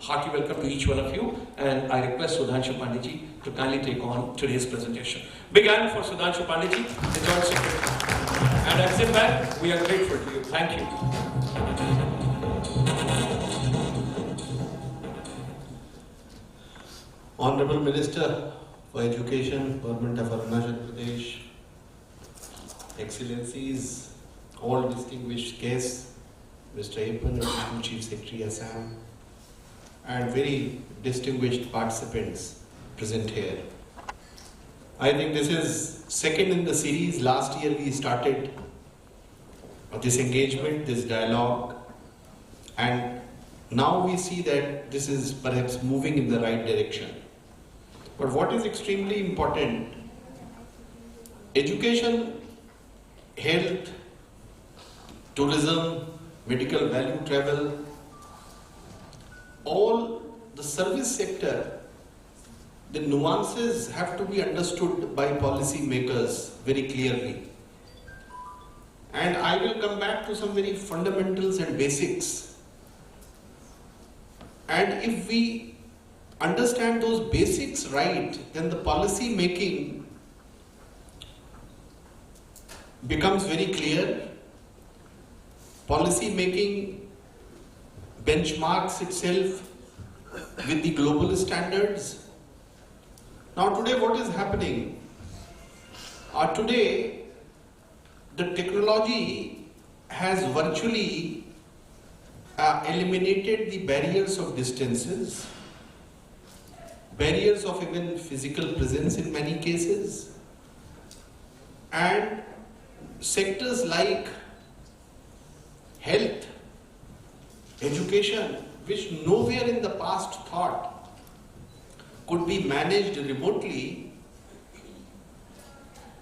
hearty welcome to each one of you, and I request Sudhanshu Pandey to kindly take on today's presentation. Big hand for Sudhanshu Pandey, the Joint Secretary. And at SINBAG, we are grateful to you. Thank you. Honorable Minister for Education, Government of Arunachal Pradesh, Excellencies, all distinguished guests, Mr. Apan, Chief Secretary Assam, and very distinguished participants present here. I think this is second in the series. Last year we started this engagement, this dialogue, and now we see that this is perhaps moving in the right direction. But what is extremely important, education, health, tourism, medical value travel, all the service sector, the nuances have to be understood by policy makers very clearly. And I will come back to some very fundamentals and basics. And if we understand those basics right, then the policy making becomes very clear. Policy making benchmarks itself with the global standards. Now today what is happening? Today the technology has virtually eliminated the barriers of distances, barriers of even physical presence in many cases, and sectors like health, education, which nowhere in the past thought could be managed remotely,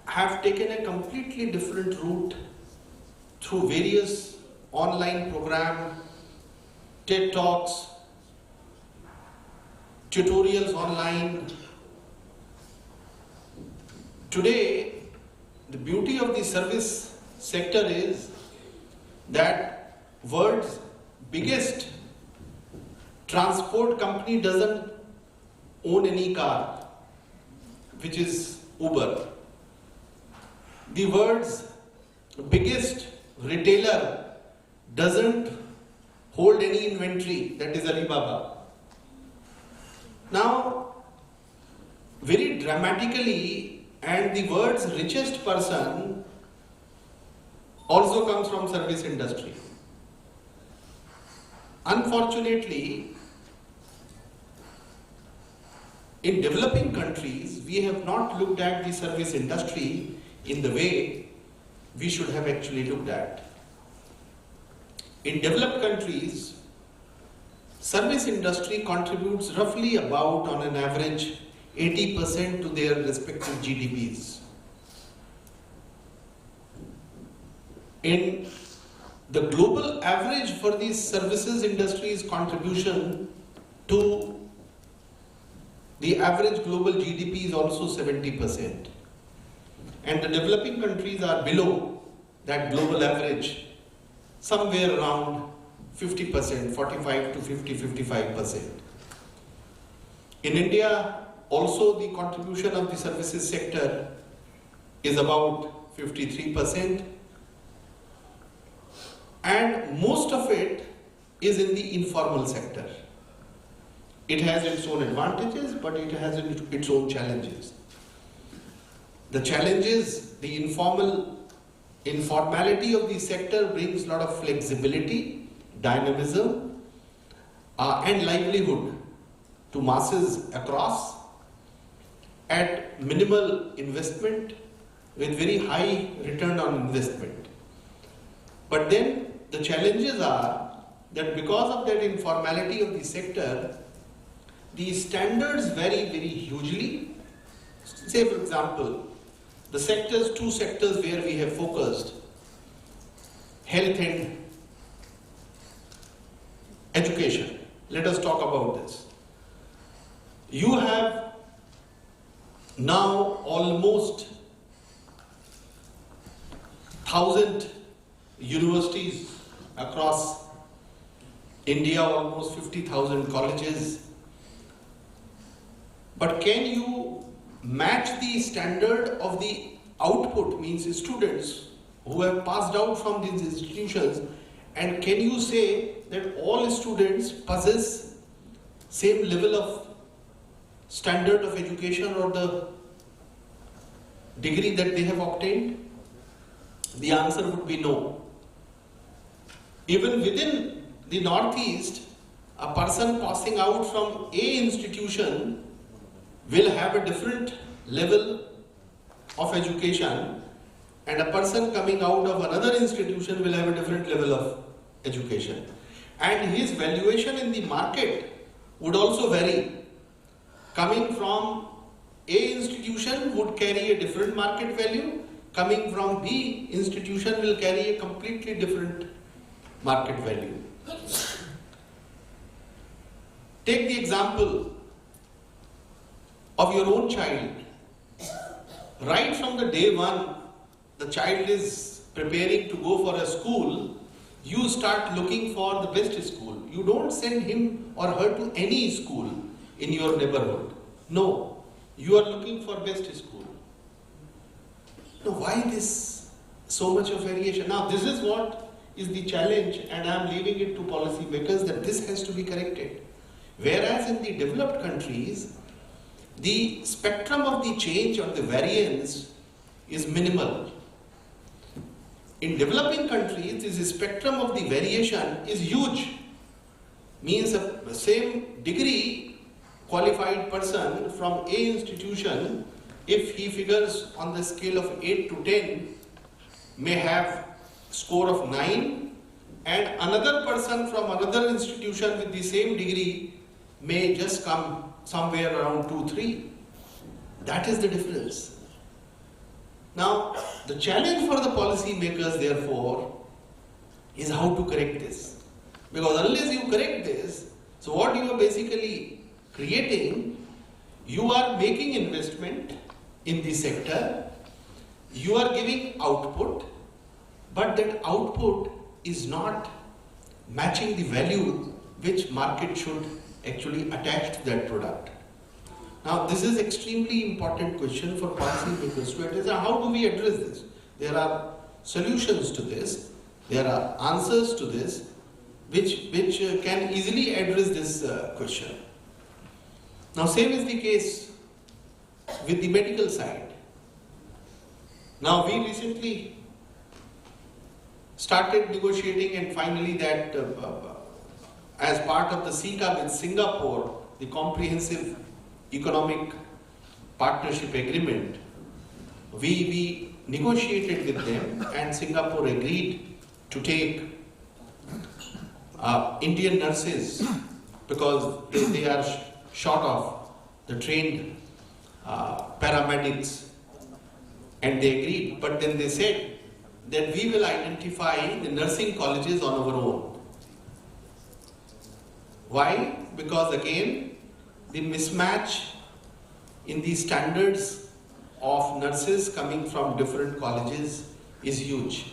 have taken a completely different route through various online programs, TED Talks, tutorials online. Today, the beauty of the service sector is that world's biggest transport company doesn't own any car, which is Uber. The world's biggest retailer doesn't hold any inventory, that is Alibaba. Now, very dramatically, and the world's richest person also comes from service industry. Unfortunately, in developing countries, we have not looked at the service industry in the way we should have actually looked at. In developed countries, service industry contributes roughly about, on an average, 80% to their respective GDPs. In the global average for these services industries' contribution to the average global GDP is also 70%. And the developing countries are below that global average, somewhere around 50%, 45 to 50, 55%. In India, also the contribution of the services sector is about 53%. And most of it is in the informal sector. It has its own advantages, but it has its own challenges. The challenges, the informality of the sector brings a lot of flexibility, dynamism, and livelihood to masses across at minimal investment with very high return on investment. But then the challenges are that because of that informality of the sector, the standards vary very hugely. Say for example, the sectors, two sectors where we have focused, health and education. Let us talk about this. You have now almost 1,000 universities across India almost 50,000 colleges. But can you match the standard of the output, means students who have passed out from these institutions, and can you say that all students possess same level of standard of education or the degree that they have obtained? The answer would be no. Even within the Northeast, a person passing out from a institution will have a different level of education, and a person coming out of another institution will have a different level of education. And his valuation in the market would also vary. Coming from A institution would carry a different market value, coming from B institution will carry a completely different market value. Take the example of your own child. Right from the day one, the child is preparing to go for a school, you start looking for the best school. You don't send him or her to any school in your neighborhood. No, you are looking for best school. Now, why this so much of variation? Now, this is what is the challenge, and I am leaving it to policy makers that this has to be corrected. Whereas in the developed countries, the spectrum of the change or the variance is minimal. In developing countries, this spectrum of the variation is huge. Means a same degree qualified person from A institution, if he figures on the scale of 8 to 10, may have score of 9, and another person from another institution with the same degree may just come somewhere around 2, 3. That is the difference. Now, the challenge for the policy makers, therefore, is how to correct this. Because unless you correct this, so what you are basically creating, you are making investment in the sector, you are giving output, but that output is not matching the value which market should actually attach to that product. Now, this is extremely important question for policy makers to address. How do we address this? There are solutions to this, there are answers to this, which can easily address this question. Now, same is the case with the medical side. Now, we recently started negotiating, and finally that as part of the CECA with Singapore, the Comprehensive Economic Partnership Agreement, we negotiated with them, and Singapore agreed to take Indian nurses because they are short of the trained paramedics, and they agreed. But then they said that we will identify the nursing colleges on our own. Why? Because again, the mismatch in the standards of nurses coming from different colleges is huge.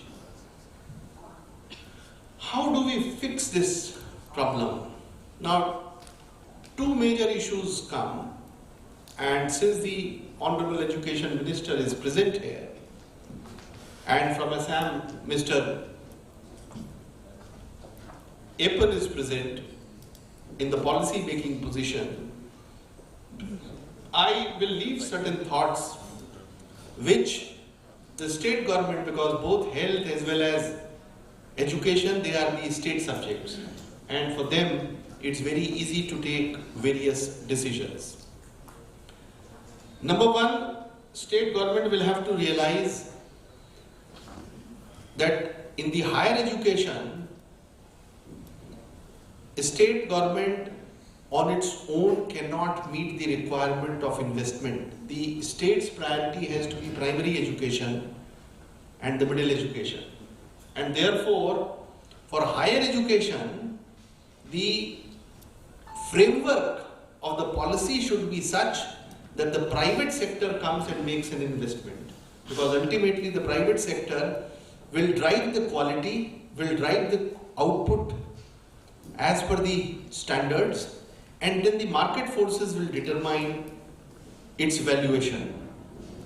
How do we fix this problem? Now, two major issues come, and since the Honorable Education Minister is present here, and from Assam, Mr. Epan is present in the policy making position, I will leave certain thoughts which the state government, because both health as well as education, they are the state subjects, and for them it's very easy to take various decisions. Number one, state government will have to realize that in the higher education, state government on its own cannot meet the requirement of investment. The state's priority has to be primary education and the middle education. And therefore, for higher education, the framework of the policy should be such that the private sector comes and makes an investment. Because ultimately the private sector will drive the quality, will drive the output, as per the standards, and then the market forces will determine its valuation.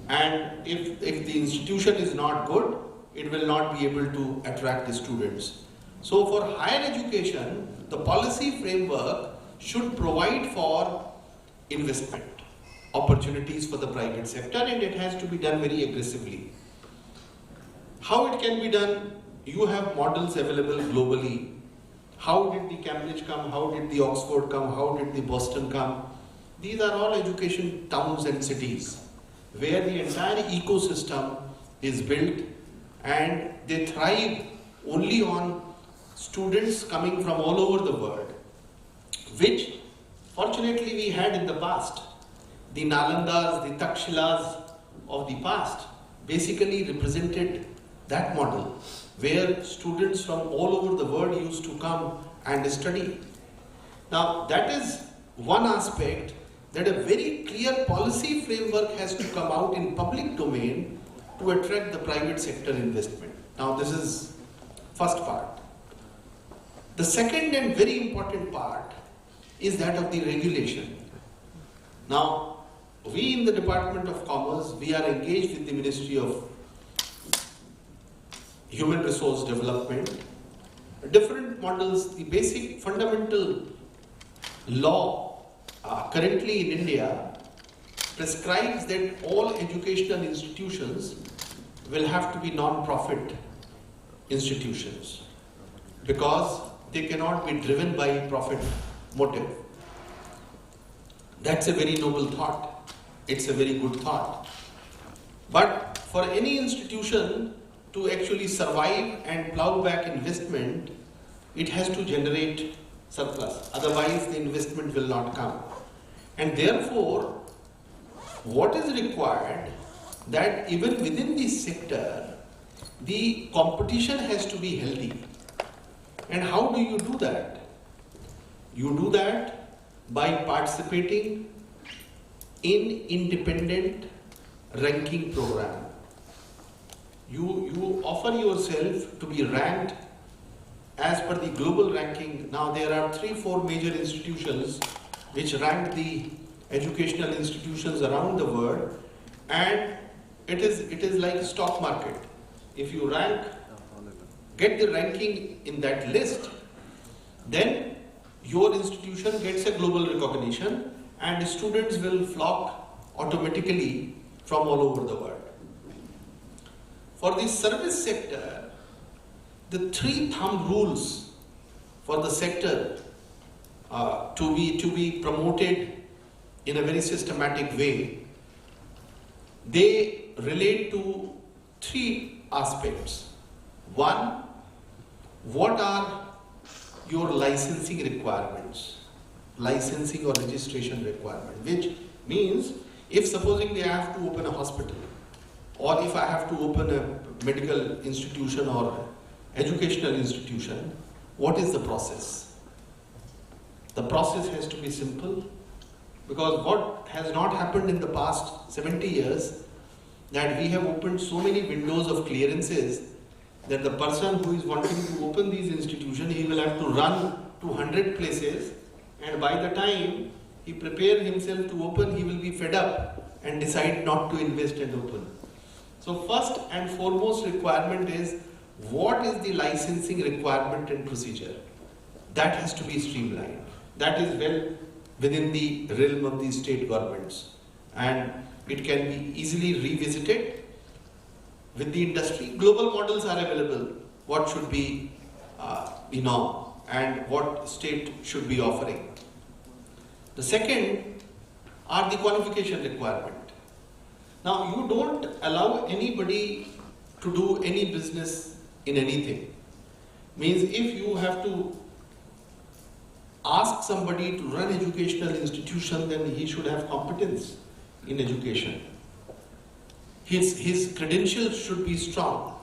And if the institution is not good, it will not be able to attract the students. So for higher education, the policy framework should provide for investment opportunities for the private sector, and it has to be done very aggressively. How it can be done? You have models available globally. How did the Cambridge come? How did the Oxford come? How did the Boston come? These are all education towns and cities where the entire ecosystem is built, and they thrive only on students coming from all over the world, which fortunately we had in the past. The Nalandas, the Takshilas of the past basically represented that model, where students from all over the world used to come and study. Now that is one aspect, that a very clear policy framework has to come out in public domain to attract the private sector investment. Now this is first part. The second and very important part is that of the regulation. Now we in the Department of Commerce, we are engaged with the Ministry of Human Resource Development. Different models, the basic fundamental law currently in India prescribes that all educational institutions will have to be non-profit institutions, because they cannot be driven by profit motive. That's a very noble thought. It's a very good thought. But for any institution to actually survive and plow back investment, it has to generate surplus. Otherwise, the investment will not come. And therefore, what is required, that even within this sector, the competition has to be healthy. And how do you do that? You do that by participating in independent ranking program. You offer yourself to be ranked as per the global ranking. Now there are 3-4 major institutions which rank the educational institutions around the world, and it is like a stock market. If you get the ranking in that list, then your institution gets a global recognition, and students will flock automatically from all over the world. For the service sector, the 3 thumb rules for the sector to be promoted in a very systematic way, they relate to 3 aspects. One, what are your licensing requirements? Licensing or registration requirement, which means if supposedly I have to open a hospital, or if I have to open a medical institution or educational institution, what is the process? The process has to be simple, because what has not happened in the past 70 years, that we have opened so many windows of clearances that the person who is wanting to open these institutions, he will have to run to 100 places, and by the time he prepares himself to open, he will be fed up and decide not to invest and open. So first and foremost requirement is, what is the licensing requirement and procedure? That has to be streamlined. That is well within the realm of the state governments, and it can be easily revisited with the industry. Global models are available. What should be and what state should be offering. The second are the qualification requirement. Now you don't allow anybody to do any business in anything. Means if you have to ask somebody to run educational institution, then he should have competence in education. His credentials should be strong.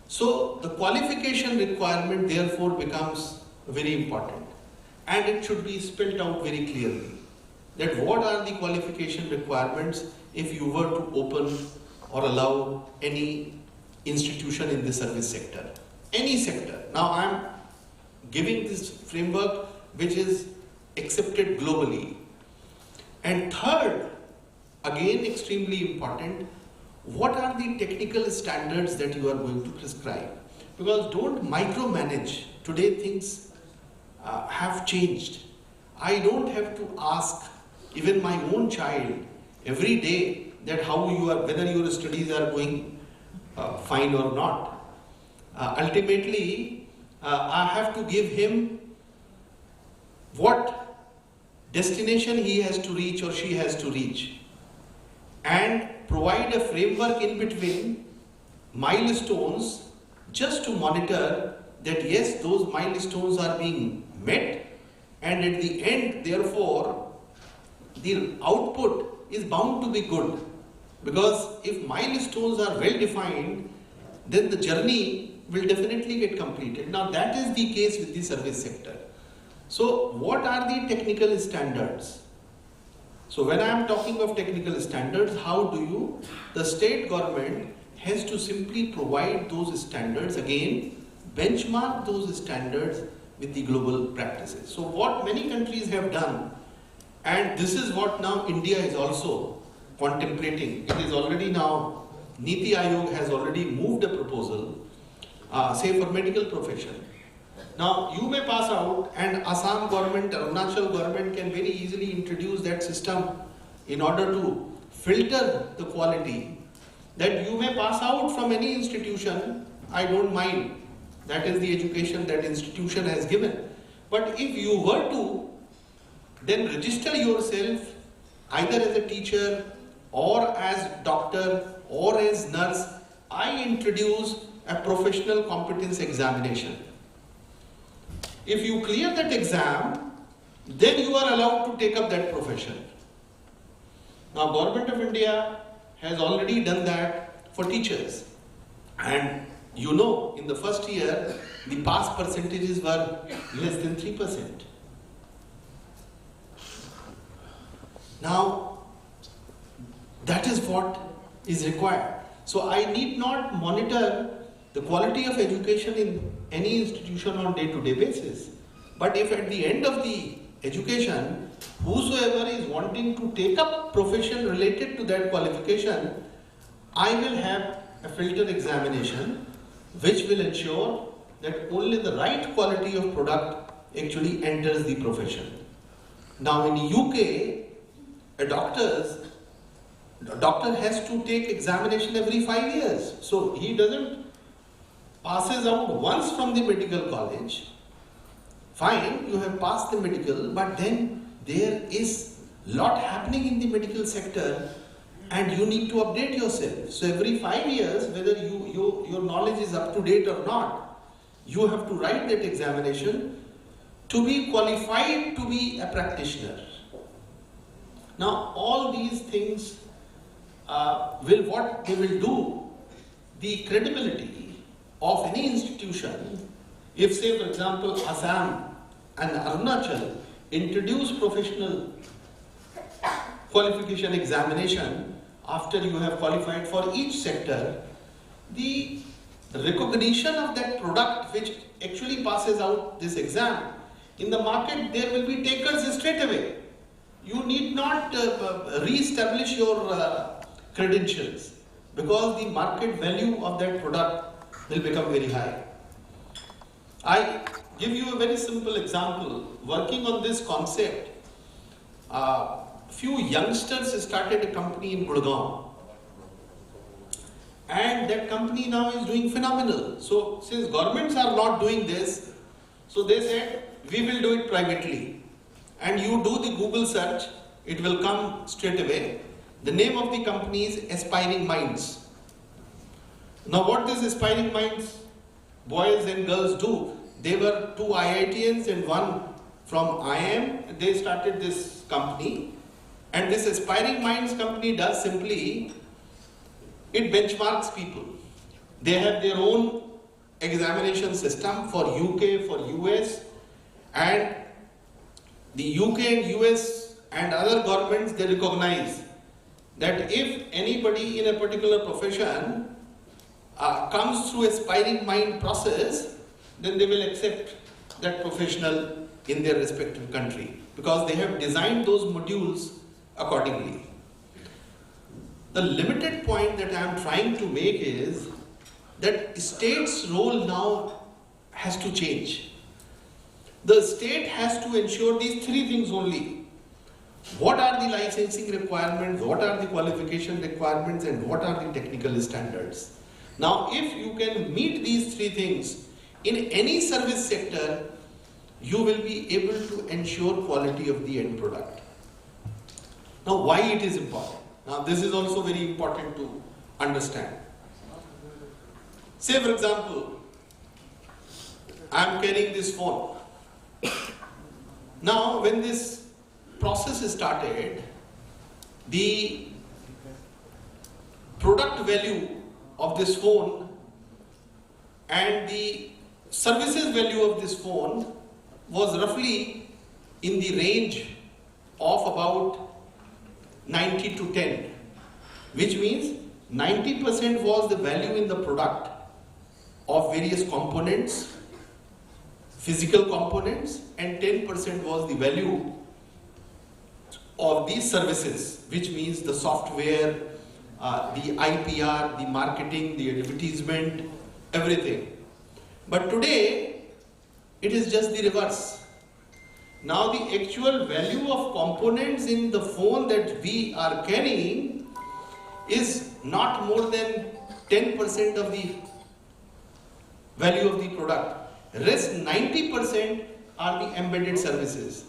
So the qualification requirement therefore becomes very important, and it should be spelled out very clearly, that what are the qualification requirements if you were to open or allow any institution in the service sector, any sector. Now I am giving this framework which is accepted globally. And third, again extremely important, what are the technical standards that you are going to prescribe? Because don't micromanage. Today things have changed. I don't have to ask even my own child every day that how you are, whether your studies are going fine or not. Ultimately, I have to give him what destination he has to reach or she has to reach, and provide a framework in between milestones just to monitor that yes, those milestones are being met, and at the end, therefore, the output is bound to be good. Because if milestones are well defined, then the journey will definitely get completed. Now that is the case with the service sector. So what are the technical standards? So when I am talking of technical standards, how do you, the state government has to simply provide those standards, again, benchmark those standards with the global practices. So what many countries have done, and this is what now India is also contemplating. It is already now, Niti Aayog has already moved a proposal, say for medical profession. Now you may pass out, and Assam government, Arunachal government can very easily introduce that system in order to filter the quality, that you may pass out from any institution, I don't mind. That is the education that institution has given. But if you were to, then register yourself either as a teacher or as doctor or as nurse. I introduce a professional competence examination. If you clear that exam, then you are allowed to take up that profession. Now Government of India has already done that for teachers. And you know, in the first year, the pass percentages were less than 3%. Now, that is what is required. So I need not monitor the quality of education in any institution on day-to-day basis. But if at the end of the education, whosoever is wanting to take up profession related to that qualification, I will have a filter examination which will ensure that only the right quality of product actually enters the profession. Now in UK, a doctor has to take examination every 5 years. So he doesn't passes out once from the medical college. Fine, you have passed the medical, but then there is lot happening in the medical sector and you need to update yourself. So every 5 years, whether your knowledge is up to date or not, you have to write that examination to be qualified to be a practitioner. Now all these things what they will do, the credibility of any institution, if say for example Assam and Arunachal introduce professional qualification examination after you have qualified for each sector, the recognition of that product which actually passes out this exam, in the market there will be takers straight away. You need not re-establish your credentials because the market value of that product will become very high. I give you a very simple example. Working on this concept, few youngsters started a company in Gurgaon, and that company now is doing phenomenal. So since governments are not doing this, so they said we will do it privately, and you do the Google search, it will come straight away. The name of the company is Aspiring Minds. Now what these Aspiring Minds boys and girls do, they were 2 IITians and 1 from IIM. They started this company, and this Aspiring Minds company does simply, it benchmarks people. They have their own examination system for UK, for US, and the UK and US and other governments, they recognize that if anybody in a particular profession comes through Aspiring Mind process, then they will accept that professional in their respective country because they have designed those modules accordingly. The limited point that I am trying to make is that state's role now has to change. The state has to ensure these three things only. What are the licensing requirements, what are the qualification requirements, and what are the technical standards? Now, if you can meet these three things in any service sector, you will be able to ensure quality of the end product. Now, why it is important? Now, this is also very important to understand. Say, for example, I am carrying this phone. Now, when this process is started, the product value of this phone and the services value of this phone was roughly in the range of about 90 to 10, which means 90% was the value in the product of various components, physical components, and 10% was the value of these services, which means the software, the IPR, the marketing, the advertisement, everything. But today, it is just the reverse. Now the actual value of components in the phone that we are carrying is not more than 10% of the value of the product. Rest 90% are the embedded services.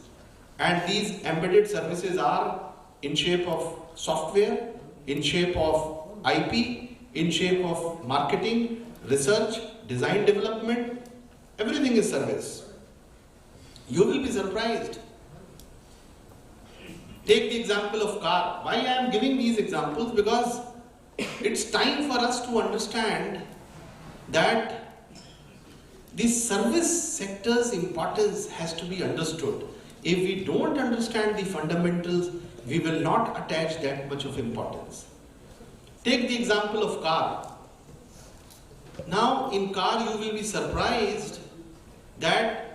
And these embedded services are in shape of software, in shape of IP, in shape of marketing, research, design development, everything is service. You will be surprised. Take the example of car. Why I am giving these examples? Because it's time for us to understand that the service sector's importance has to be understood. If we don't understand the fundamentals, we will not attach that much of importance. Take the example of car. Now in car you will be surprised that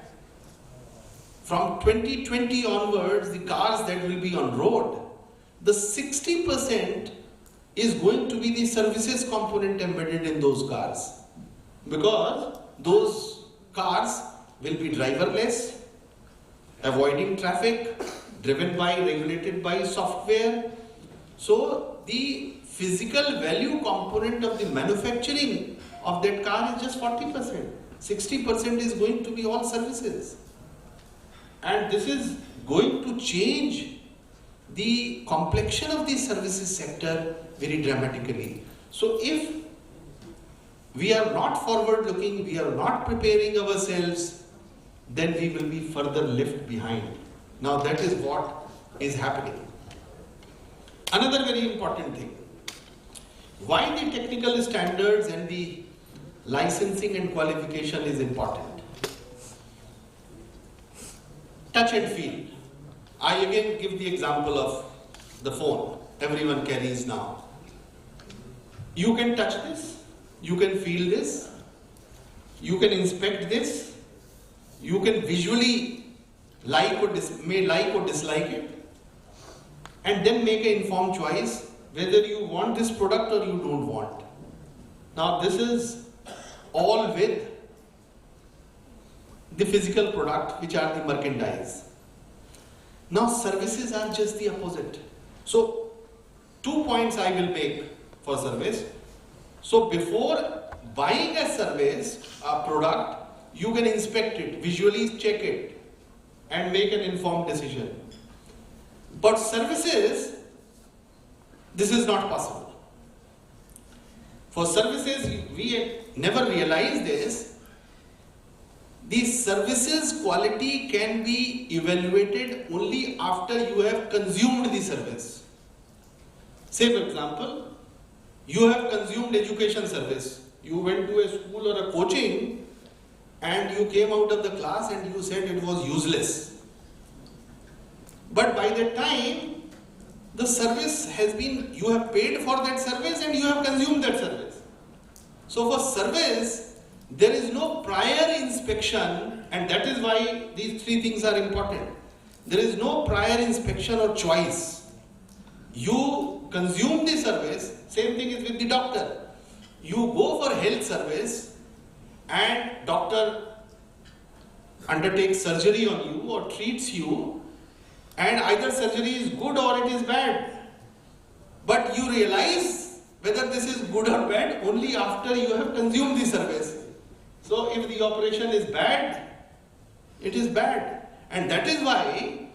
from 2020 onwards, the cars that will be on road, the 60% is going to be the services component embedded in those cars. Because those cars will be driverless, avoiding traffic, driven by, regulated by software. So the physical value component of the manufacturing of that car is just 40%. 60% is going to be all services. And this is going to change the complexion of the services sector very dramatically. So if we are not forward looking, we are not preparing ourselves, then we will be further left behind. Now that is what is happening. Another very important thing. Why the technical standards and the licensing and qualification is important. Touch and feel. I again give the example of the phone everyone carries now. You can touch this, you can feel this, you can inspect this, you can visually may like or dislike it, and then make an informed choice whether you want this product or you don't want. Now this is all with the physical product, which are the merchandise. Now services are just the opposite. So 2 points I will make for service. So before buying a service, a product, you can inspect it, visually check it, and make an informed decision. But services, this is not possible. For services, we never realize this. The services quality can be evaluated only after you have consumed the service. Say for example, you have consumed education service. You went to a school or a coaching and you came out of the class and you said it was useless. But by that time, the service has been, you have paid for that service and you have consumed that service. So for service, there is no prior inspection And that is why these three things are important. There is no prior inspection or choice. You consume the service, same thing is with the doctor. You go for health service and doctor undertakes surgery on you or treats you, and either surgery is good or it is bad. But you realize whether this is good or bad only after you have consumed the service. So if the operation is bad, it is bad. And that is why,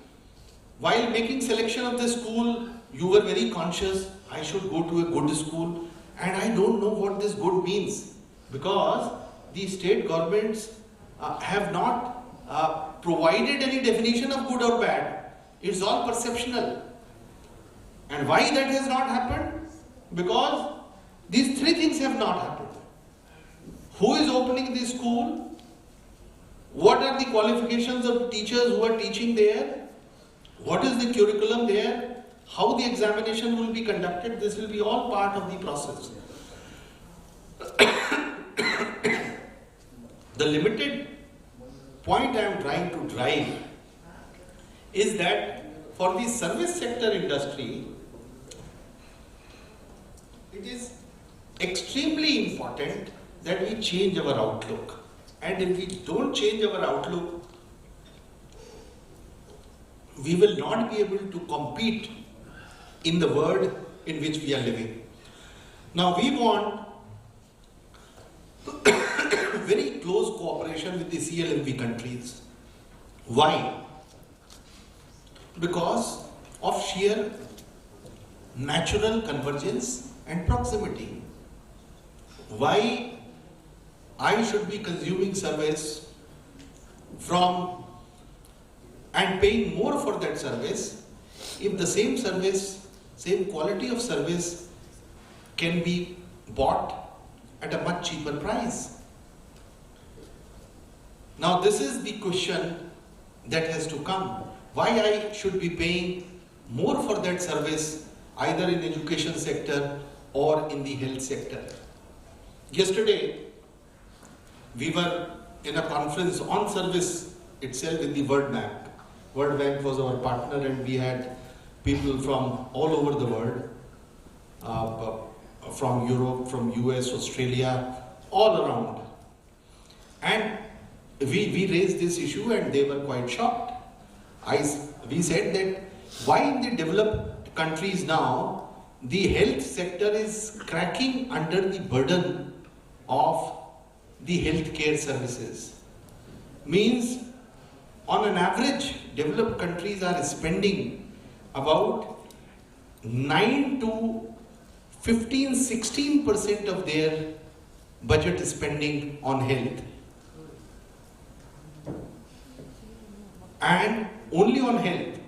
while making selection of the school, you were very conscious, I should go to a good school, and I don't know what this good means, because the state governments have not provided any definition of good or bad. It's all perceptional. And why that has not happened? Because these three things have not happened. Who is opening the school? What are the qualifications of teachers who are teaching there? What is the curriculum there? How the examination will be conducted? This will be all part of the process. The limited point I am trying to drive is that for the service sector industry, it is extremely important that we change our outlook. And if we don't change our outlook, we will not be able to compete in the world in which we are living. Now we want very close cooperation with the CLMV countries. Why? Because of sheer natural convergence and proximity. Why I should be consuming service from and paying more for that service if the same service, same quality of service can be bought at a much cheaper price? Now this is the question that has to come. Why I should be paying more for that service either in education sector or in the health sector? Yesterday, we were in a conference on service itself with the World Bank. World Bank was our partner, and we had people from all over the world, from Europe, from US, Australia, all around. And we raised this issue and they were quite shocked. We said that why in the developed countries now, the health sector is cracking under the burden of the healthcare services. Means on an average, developed countries are spending about 9 to 15-16% of their budget spending on health. And only on health.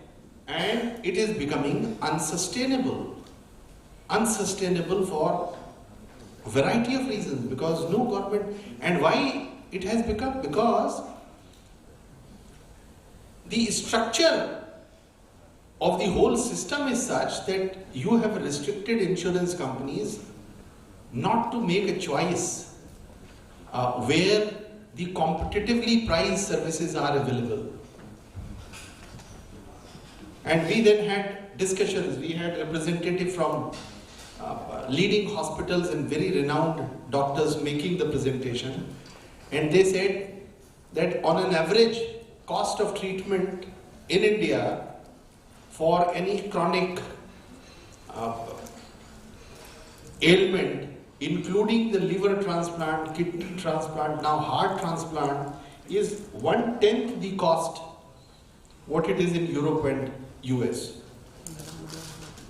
And it is becoming unsustainable. Unsustainable for a variety of reasons, because no government. And why it has become? Because the structure of the whole system is such that you have restricted insurance companies not to make a choice where the competitively priced services are available. And we then had discussions. We had representatives from leading hospitals and very renowned doctors making the presentation. And they said that on an average cost of treatment in India for any chronic ailment, including the liver transplant, kidney transplant, now heart transplant, is 1/10 the cost what it is in Europe and US.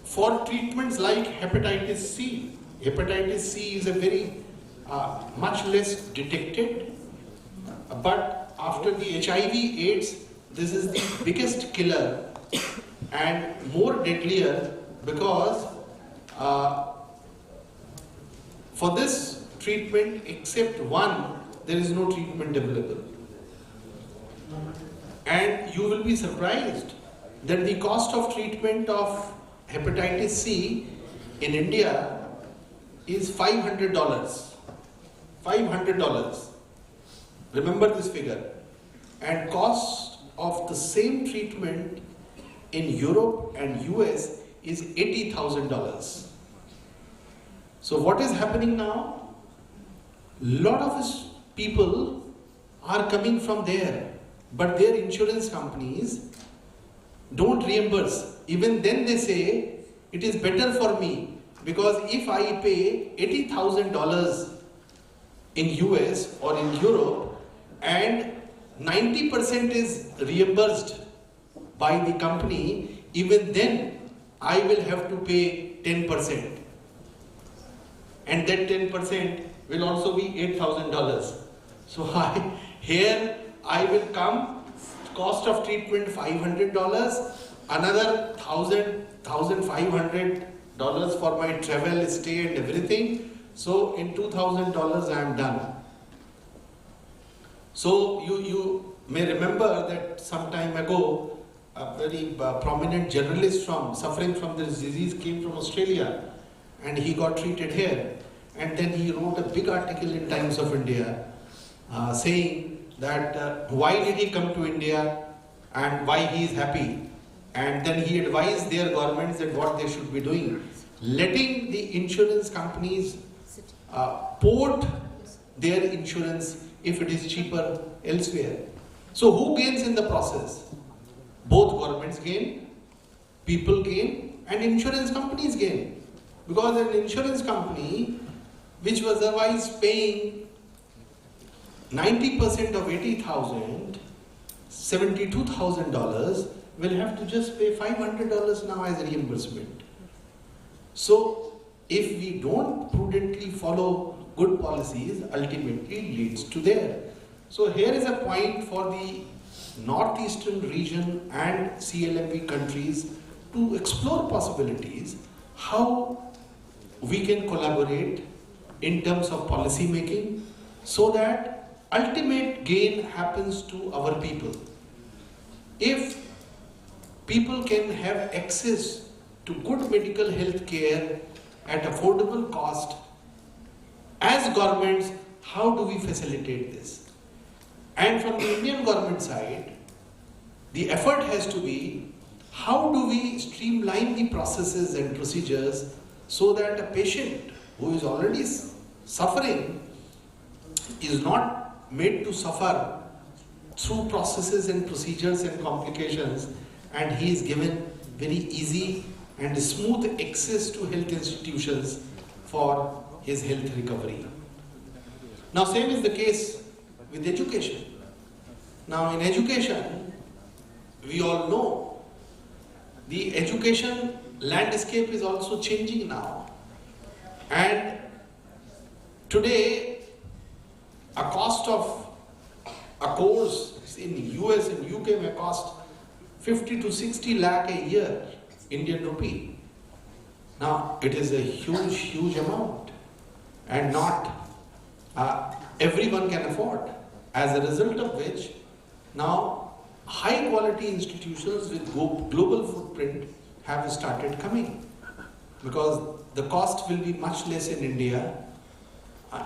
For treatments like hepatitis C is a very much less detected, but after the HIV/AIDS, this is the biggest killer and more deadlier, because for this treatment, except one, there is no treatment available. And you will be surprised that the cost of treatment of hepatitis C in India is $500. $500. Remember this figure. and cost of the same treatment in Europe and US is $80,000. So what is happening now? Lot of people are coming from there, but their insurance companies don't reimburse. Even then they say it is better for me, because if I pay $80,000 in US or in Europe and 90% is reimbursed by the company, even then I will have to pay 10%. And that 10% will also be $8,000. So here I will come, cost of treatment $500, another $1,500 for my travel, stay and everything. So in $2,000 I am done. So you may remember that some time ago, a very prominent journalist suffering from this disease came from Australia, and he got treated here. And then he wrote a big article in Times of India saying that why did he come to India and why he is happy. And then he advised their governments that what they should be doing, letting the insurance companies port their insurance if it is cheaper elsewhere. So who gains in the process? Both governments gain, people gain, and insurance companies gain. Because an insurance company which was otherwise paying 90% of $80,000, $72,000, will have to just pay $500 now as a reimbursement. So if we don't prudently follow good policies, ultimately leads to there. So here is a point for the northeastern region and CLMV countries to explore possibilities, how we can collaborate in terms of policy making, so that ultimate gain happens to our people. If people can have access to good medical health care at affordable cost, as governments, how do we facilitate this? And from the Indian government side, the effort has to be, how do we streamline the processes and procedures so that a patient who is already suffering is not made to suffer through processes and procedures and complications, and he is given very easy and smooth access to health institutions for his health recovery. Now same is the case with education. Now in education, we all know the education landscape is also changing now. And today, a cost of a course in the US and UK may cost 50 to 60 lakh a year, Indian rupee. Now, it is a huge, huge amount, and not everyone can afford. As a result of which, now high quality institutions with global footprint have started coming, because the cost will be much less in India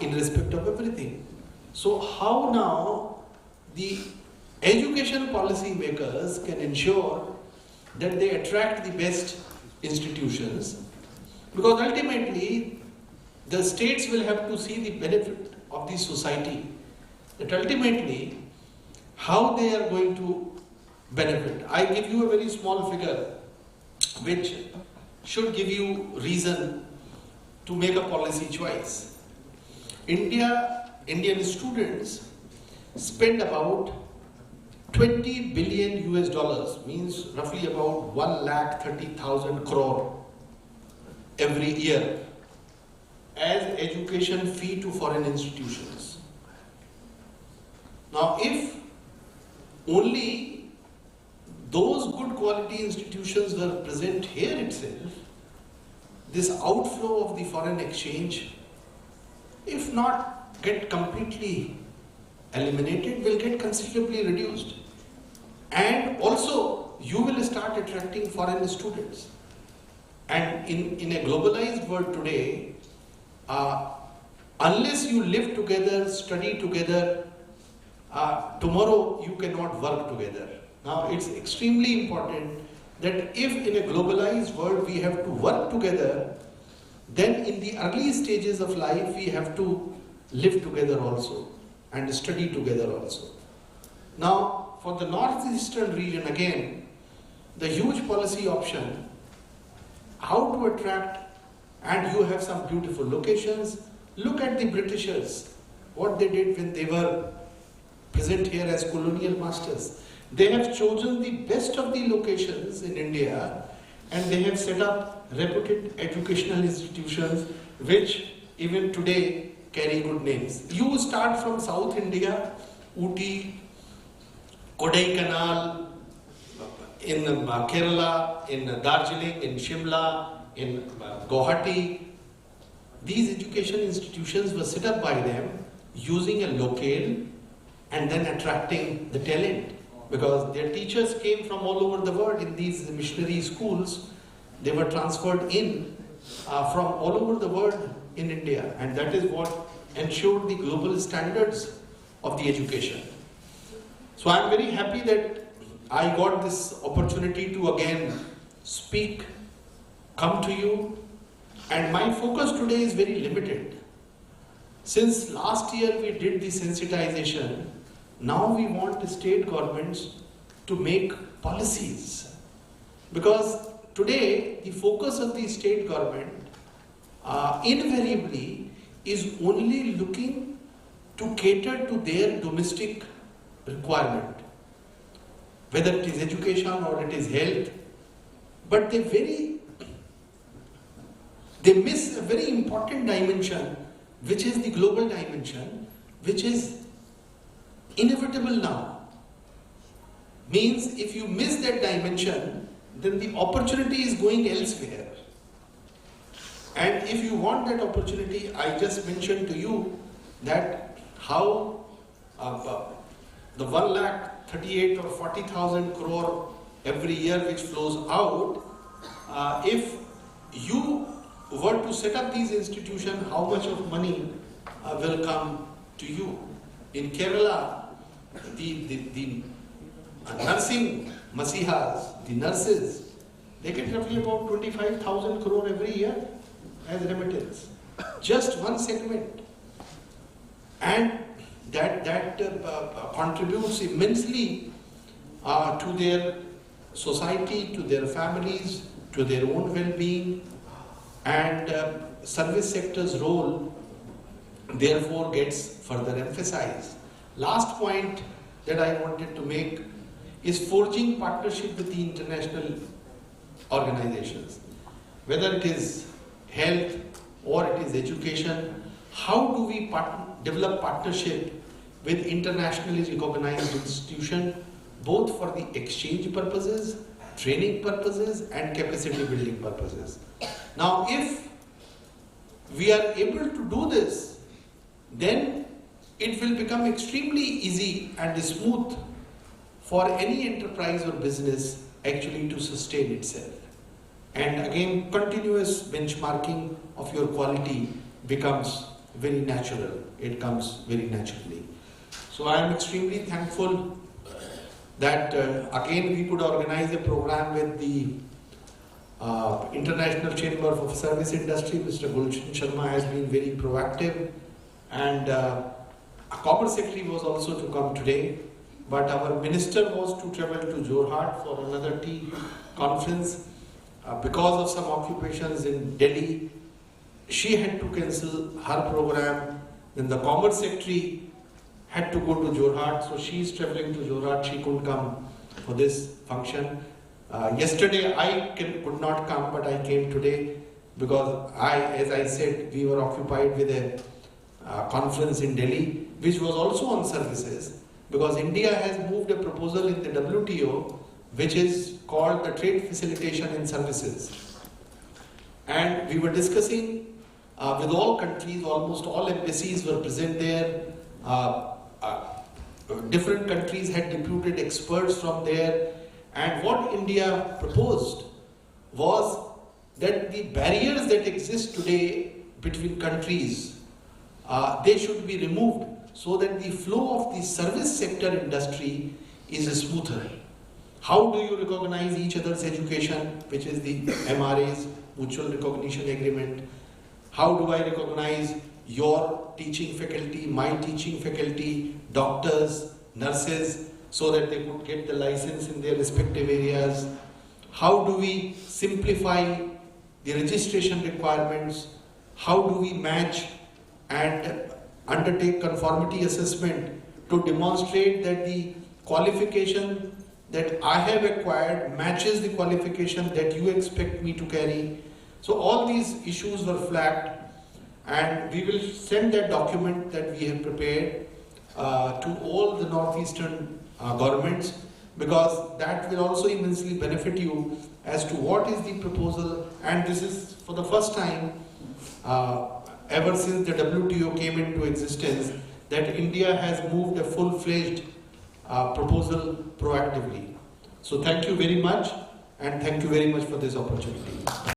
in respect of everything. So how now the education policy makers can ensure that they attract the best institutions, because ultimately the states will have to see the benefit of the society, that ultimately how they are going to benefit. I give you a very small figure which should give you reason to make a policy choice. Indian students spend about 20 billion US dollars, means roughly about 1,30,000 crore every year as education fee to foreign institutions. Now if only those good quality institutions were present here itself, this outflow of the foreign exchange, if not get completely eliminated, will get considerably reduced. And also, you will start attracting foreign students. And in a globalized world today, unless you live together, study together, tomorrow you cannot work together. Now it's extremely important that if in a globalized world we have to work together, then in the early stages of life we have to live together also and study together also. Now for the northeastern region again, the huge policy option, how to attract, and you have some beautiful locations. Look at the Britishers, what they did when they were present here as colonial masters. They have chosen the best of the locations in India and they have set up reputed educational institutions which even today carry good names. You start from South India, Ooty, Kodaikanal, in Kerala, in Darjeeling, in Shimla, in Guwahati. These education institutions were set up by them using a locale and then attracting the talent, because their teachers came from all over the world in these missionary schools. They were transferred in from all over the world in India, and that is what ensured the global standards of the education. So I am very happy that I got this opportunity to again speak, come to you, and my focus today is very limited. Since last year we did the sensitization, now we want the state governments to make policies. Because today the focus of the state government invariably is only looking to cater to their domestic requirement, whether it is education or it is health, but they miss a very important dimension, which is the global dimension, which is inevitable now. Means if you miss that dimension, then the opportunity is going elsewhere. And if you want that opportunity, I just mentioned to you that how the 1,38,000 or 40,000 crore every year which flows out, if you were to set up these institutions, how much of money will come to you? In Kerala, the nursing masihas, the nurses, they get roughly about 25,000 crore every year as remittance. Just one segment. And that contributes immensely to their society, to their families, to their own well-being, and service sector's role therefore gets further emphasized. Last point that I wanted to make is forging partnership with the international organizations. Whether it is health or it is education, how do we develop partnership with internationally recognized institutions, both for the exchange purposes, training purposes, and capacity building purposes. Now, if we are able to do this, then it will become extremely easy and smooth for any enterprise or business actually to sustain itself. And again, continuous benchmarking of your quality becomes very natural. It comes very naturally. So I am extremely thankful that again we could organize a program with the International Chamber of Service Industry. Mr. Gulshan Sharma has been very proactive, and a Commerce Secretary was also to come today, but our Minister was to travel to Jorhat for another tea conference. Because of some occupations in Delhi, she had to cancel her program. Then the Commerce Secretary had to go to Jorhat, so she is travelling to Jorhat. She couldn't come for this function. Yesterday I could not come, but I came today because as I said, we were occupied with a conference in Delhi, which was also on services, because India has moved a proposal in the WTO, which is called the Trade Facilitation in Services. And we were discussing with all countries, almost all embassies were present there. Different countries had deputed experts from there. And what India proposed was that the barriers that exist today between countries, they should be removed so that the flow of the service sector industry is smoother. How do you recognize each other's education, which is the MRAs, Mutual Recognition Agreement? How do I recognize your teaching faculty, my teaching faculty, doctors, nurses, so that they could get the license in their respective areas? How do we simplify the registration requirements? How do we match and undertake conformity assessment to demonstrate that the qualification that I have acquired matches the qualification that you expect me to carry? So all these issues were flagged, and we will send that document that we have prepared to all the northeastern governments, because that will also immensely benefit you as to what is the proposal. And this is for the first time ever since the WTO came into existence that India has moved a full-fledged proposal proactively. So thank you very much, and thank you very much for this opportunity.